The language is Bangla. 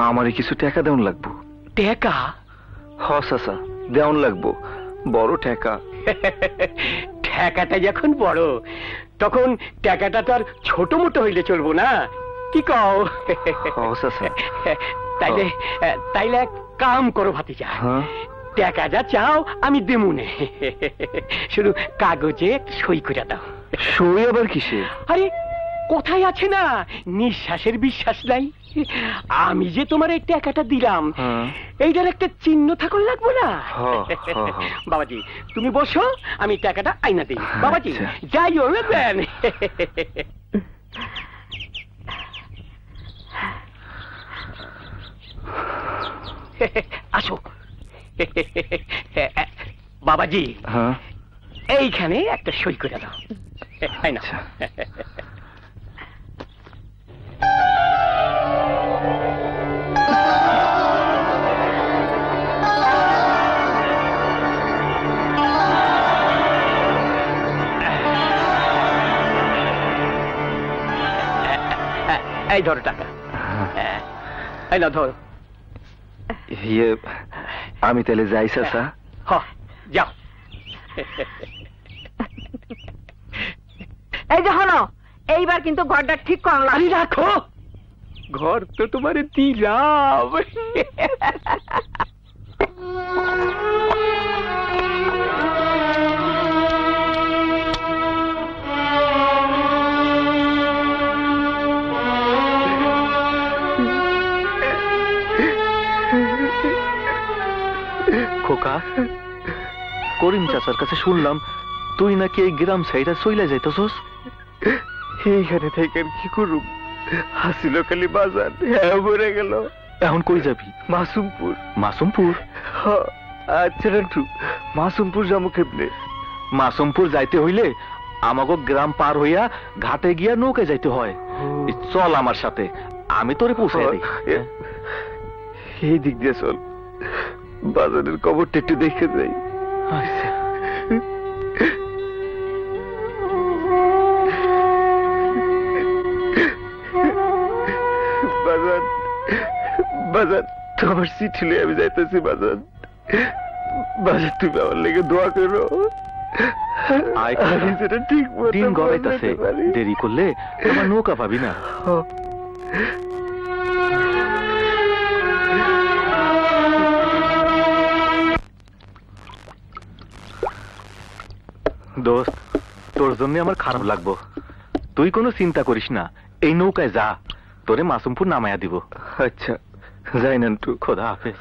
আমারে কিছু টাকা দেওয়ান লাগবো। টাকা? হ চাচা, দেওয়ান লাগবো, বড় টাকা। টাকাটা যখন বড়, তখন টাকাটা তো আর ছোট মোটো হইলে চলবো না, কি কও? তাইলে তাইলে এক কাম করো ভাতিজা, টাকা যা চাও আমি দেমুনে, শুধু কাগজে সই করে দাও। সই আবার কিসে? আরে কোথায় আছে না নিঃশ্বাসের বিশ্বাস নাই, আমি যে তোমার এই টাকাটা দিলাম এইটার একটা চিহ্ন থাকুন লাগবো না? বাবাজি তুমি বসো, আমি টাকাটা আইনা দিই। বাবাজি যাই দেন। আসো বাবাজি, এইখানে একটা সই করে দাও। আইনা। এই ধরো টাকা, এই না ধরো। আমি তাহলে যাই চাচা? যাও। এই যে হলো, এইবার কিন্তু ঘরটা ঠিক করো। আরে রাখো, ঘর তো তোমার দিলাম। খোকা, করিম চাচার কাছে শুনলাম তুই নাকি এই গ্রাম সাইডে চইলা যাইতেছস। এইখানে থেকে কি করুম, হাসিল খালি বাজার, হ্যাঁ মরে গেল। এখন কই যাবি? মাসুমপুর। মাসুমপুর? আচ্ছা নান্টু, মাসুমপুর যাবো কেমনে? মাসুমপুর যাইতে হইলে আমাকে গ্রাম পার হইয়া ঘাটে গিয়া নৌকে যাইতে হয়। চল আমার সাথে, আমি তোরে পৌঁছাই দিই। এই দিক দিয়ে চল, বাজারের খবরটা একটু দেখে যাই। বাজার বাজার, তোমার চিঠি লয়ে আমি যাইতেছি বাজার। বাজার তুমি আমার লেগে দোয়া করো, ঠিক দিন গড়াইতেছে, দেরি করলে আমার নৌকা পাবি না। দোস্ত, তোর জন্য আমার খারাপ লাগবো, তুই কোনো চিন্তা করিস না, এই নৌকায় যা, তোরে মাসুমপুর নামায়া দিব। আচ্ছা যাই নান্টু, খোদা হাফেজ।